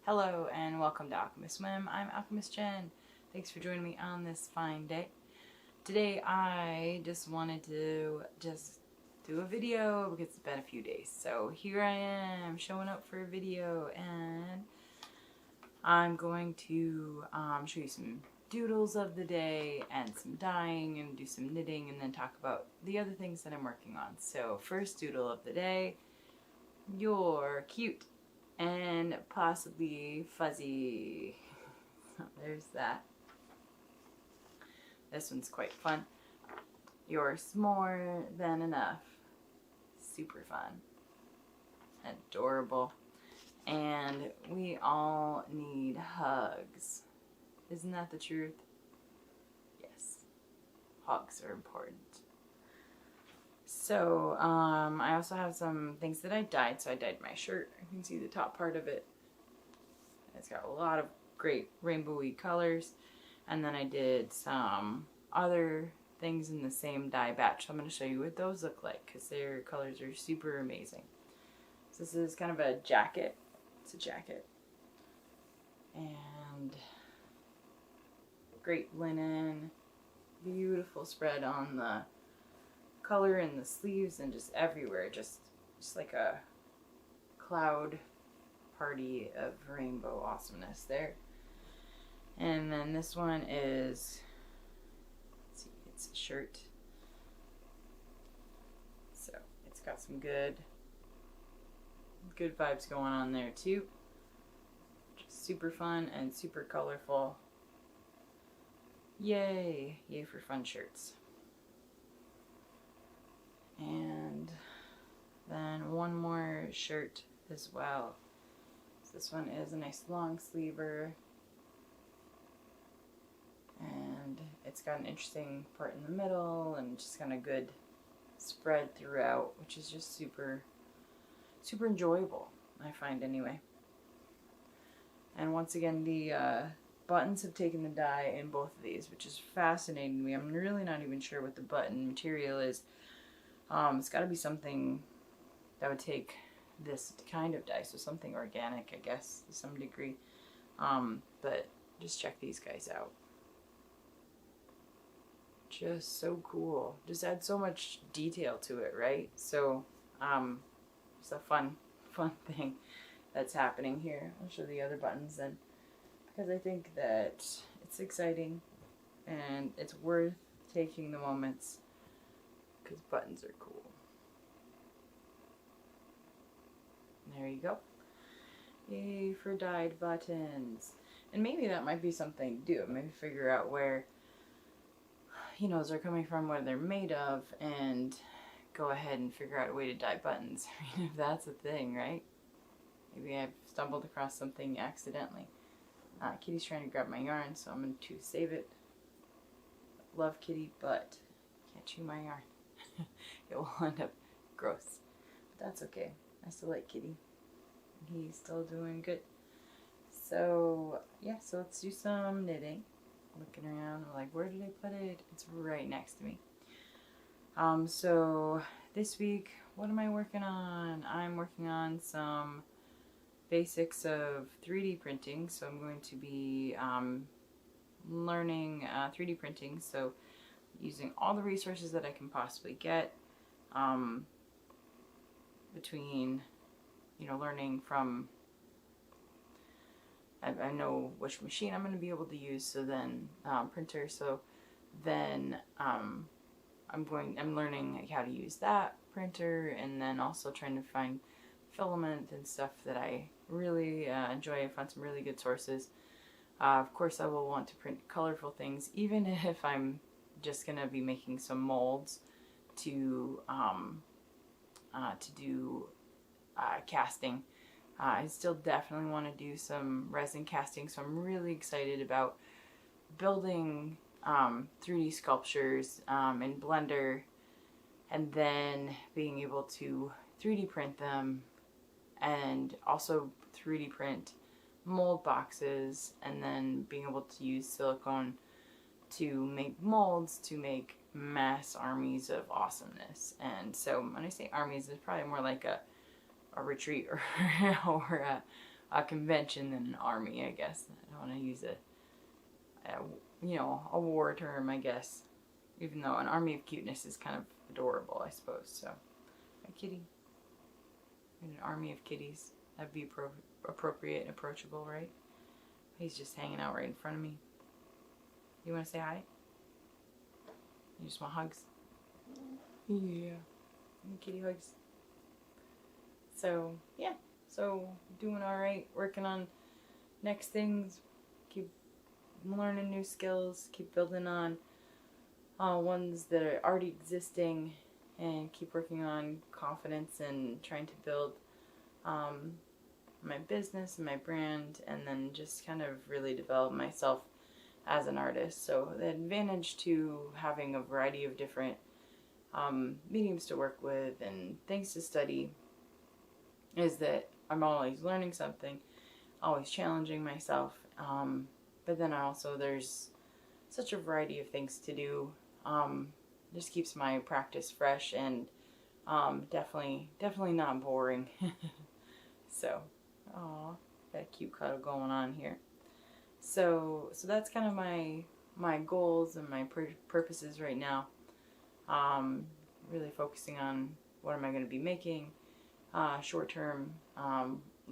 Hello and welcome to Alchemist Swim. I'm Alchemist Jen. Thanks for joining me on this fine day. Today I just wanted to do a video because it's been a few days. So here I am showing up for a video, and I'm going to show you some doodles of the day and some dyeing and do some knitting, and then talk about the other things that I'm working on. So first doodle of the day: you're cute and possibly fuzzy. There's that. This one's quite fun. You're more than enough. Super fun. Adorable. And we all need hugs. Isn't that the truth? Yes. Hugs are important. So, I also have some things that I dyed. So I dyed my shirt. You can see the top part of it. It's got a lot of great rainbowy colors. And then I did some other things in the same dye batch. So I'm going to show you what those look like, because their colors are super amazing. So this is kind of a jacket. It's a jacket. And great linen. Beautiful spread on the color in the sleeves and just everywhere. Just like a cloud party of rainbow awesomeness there. And then this one is, let's see, it's a shirt. So it's got some good vibes going on there too. Just super fun and super colorful. Yay! Yay for fun shirts. And then one more shirt as well. So this one is a nice long sleever. And it's got an interesting part in the middle and just kind of good spread throughout, which is just super enjoyable, I find anyway. And once again, the buttons have taken the dye in both of these, which is fascinating to me. I'm really not even sure what the button material is. It's got to be something that would take this kind of dye, so something organic, I guess, to some degree. But just check these guys out. Just so cool. Just adds so much detail to it, right? So, it's a fun thing that's happening here. I'll show the other buttons then, because I think that it's exciting and it's worth taking the moments, because buttons are cool. There you go. Yay for dyed buttons. And maybe that might be something to do. Maybe figure out where, you know, they're coming from, what they're made of, and go ahead and figure out a way to dye buttons. I mean, if that's a thing, right? Maybe I've stumbled across something accidentally. Kitty's trying to grab my yarn, so I'm going to save it. Love Kitty, but can't chew my yarn. It will end up gross. But that's okay. I still like Kitty. He's still doing good. So, yeah, so let's do some knitting. Looking around, I'm like, where did I put it? It's right next to me. So this week, what am I working on? I'm working on some basics of 3D printing. So I'm going to be learning 3D printing. So using all the resources that I can possibly get, between, you know, learning from, I know which machine I'm going to be able to use, so then printer, so then I'm learning how to use that printer, and then also trying to find filament and stuff that I really enjoy. I found some really good sources. Of course, I will want to print colorful things, even if I'm just going to be making some molds to do casting. I still definitely want to do some resin casting, so I'm really excited about building 3D sculptures in Blender, and then being able to 3D print them, and also 3D print mold boxes, and then being able to use silicone to make molds to make mass armies of awesomeness. And so when I say armies, it's probably more like a retreat or, or a convention than an army, I guess. I don't want to use a war term, I guess. Even though an army of cuteness is kind of adorable, I suppose. So, a kitty. And an army of kitties. That'd be appropriate and approachable, right? He's just hanging out right in front of me. You want to say hi? You just want hugs? Yeah. Kitty hugs. So, yeah. So, doing alright. Working on next things. Keep learning new skills. Keep building on ones that are already existing. And keep working on confidence and trying to build my business and my brand. And then just kind of really develop myself as an artist. So the advantage to having a variety of different mediums to work with and things to study is that I'm always learning something, always challenging myself, but then also there's such a variety of things to do. Just keeps my practice fresh and definitely not boring. So, aw, got a cute cuddle going on here. So that's kind of my goals and my purposes right now. Really focusing on what am I going to be making short term.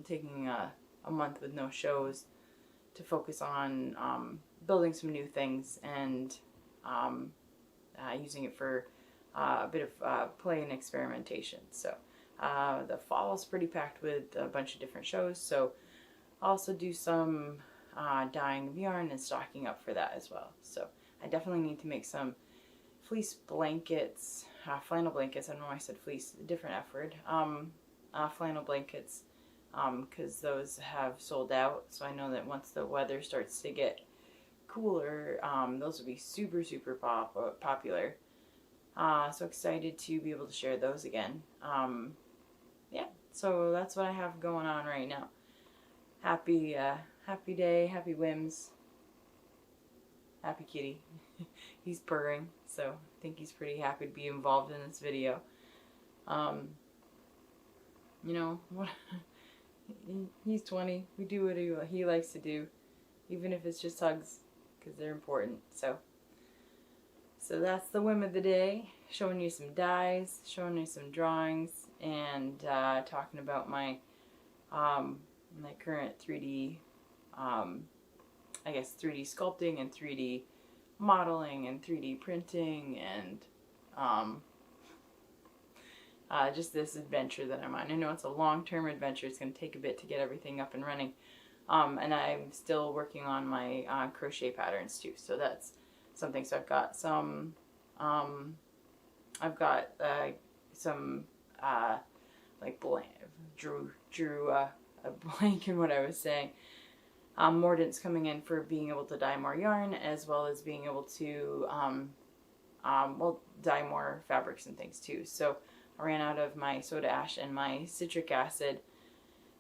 Taking a month with no shows to focus on building some new things and using it for a bit of play and experimentation. So the fall is pretty packed with a bunch of different shows. So I'll also do some dyeing of yarn and stocking up for that as well. So I definitely need to make some fleece blankets, flannel blankets. I don't know why I said fleece, different F word. Flannel blankets, because those have sold out. So I know that once the weather starts to get cooler, those will be super popular. So excited to be able to share those again. Yeah, so that's what I have going on right now. Happy day, happy whims. Happy kitty. He's purring, so I think he's pretty happy to be involved in this video. You know, he's 20. We do what he likes to do, even if it's just hugs, because they're important. So that's the whim of the day. Showing you some dyes, showing you some drawings, and talking about my my current 3D, I guess 3D sculpting and 3D modeling and 3D printing and just this adventure that I'm on. I know it's a long-term adventure. It's going to take a bit to get everything up and running. And I'm still working on my crochet patterns too. So that's something. So I've got some, like drew a blank in what I was saying. Mordants coming in for being able to dye more yarn, as well as being able to, dye more fabrics and things too. So I ran out of my soda ash and my citric acid.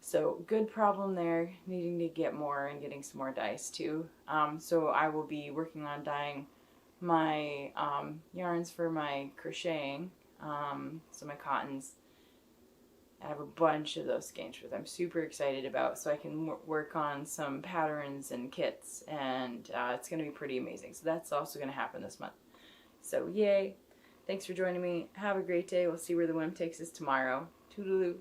So good problem there, needing to get more and getting some more dyes too. So I will be working on dyeing my yarns for my crocheting, so my cottons. I have a bunch of those skeins which I'm super excited about, so I can work on some patterns and kits, and it's going to be pretty amazing. So that's also going to happen this month. So yay! Thanks for joining me. Have a great day. We'll see where the whim takes us tomorrow. Toodaloo.